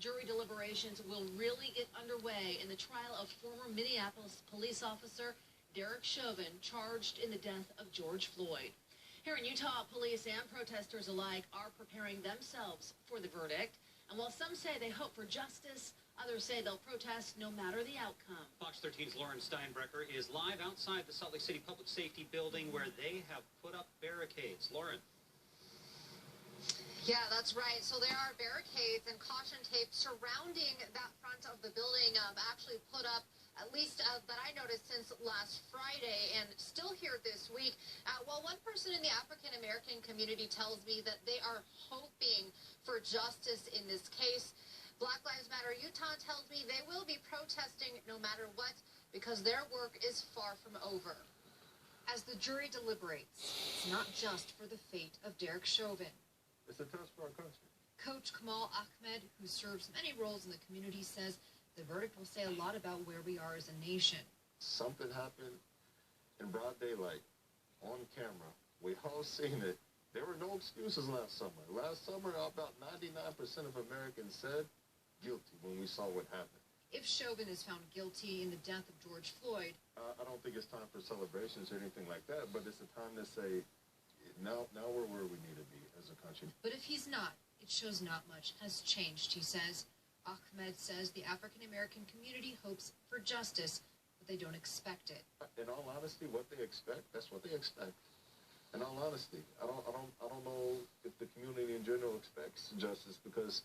Jury deliberations will really get underway in the trial of former Minneapolis police officer Derek Chauvin, charged in the death of George Floyd. Here in Utah, police and protesters alike are preparing themselves for the verdict. And while some say they hope for justice, others say they'll protest no matter the outcome. Fox 13's Lauren Steinbrecher is live outside the Salt Lake City Public Safety Building where they have put up barricades. Lauren. Yeah, that's right. So there are barricades and caution tape surrounding that front of the building, actually put up, at least that I noticed, since last Friday, and still here this week. Well, one person in the African-American community tells me that they are hoping for justice in this case. Black Lives Matter Utah tells me they will be protesting no matter what because their work is far from over. As the jury deliberates, it's not just for the fate of Derek Chauvin. It's a test for our country. Coach Kamal Ahmed, who serves many roles in the community, says the verdict will say a lot about where we are as a nation. Something happened in broad daylight, on camera. We all seen it. There were no excuses last summer. Last summer, about 99% of Americans said guilty when we saw what happened. If Chauvin is found guilty in the death of George Floyd, I don't think it's time for celebrations or anything like that, but it's a time to say, now we're where we need to be as a country. But if he's not, it shows not much has changed, he says. Ahmed says the African-American community hopes for justice, but they don't expect it. In all honesty, what they expect, that's what they expect. In all honesty, I don't know if the community in general expects justice because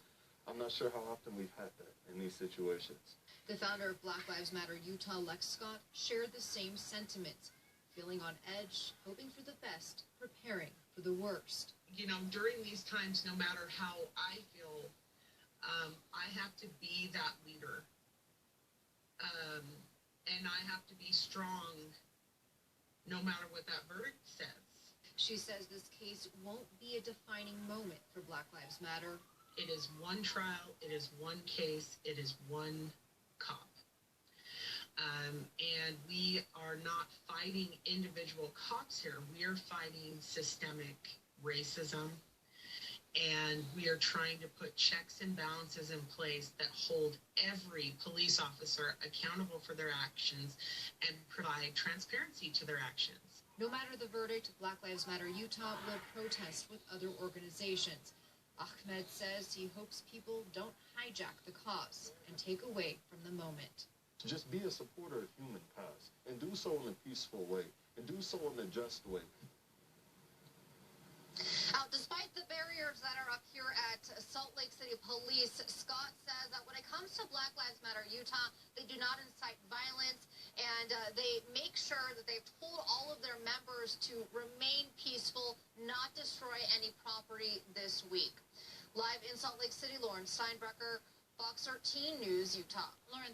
I'm not sure how often we've had that in these situations. The founder of Black Lives Matter Utah, Lex Scott, shared the same sentiments. Feeling on edge, hoping for the best, preparing for the worst. You know, during these times, no matter how I feel, I have to be that leader. And I have to be strong no matter what that verdict says. She says this case won't be a defining moment for Black Lives Matter. It is one trial, it is one case, it is one cop. And we are not fighting individual cops here. We are fighting systemic racism. And we are trying to put checks and balances in place that hold every police officer accountable for their actions and provide transparency to their actions. No matter the verdict, Black Lives Matter Utah will protest with other organizations. Ahmed says he hopes people don't hijack the cause and take away from the moment. Just be a supporter of human cause and do so in a peaceful way and do so in a just way. Despite the barriers that are up here at Salt Lake City Police, Scott says that when it comes to Black Lives Matter Utah, they do not incite violence, and they make sure that they've told all of their members to remain peaceful, not destroy any property this week. Live in Salt Lake City, Lauren Steinbrecher, Fox 13 News, Utah. Lauren,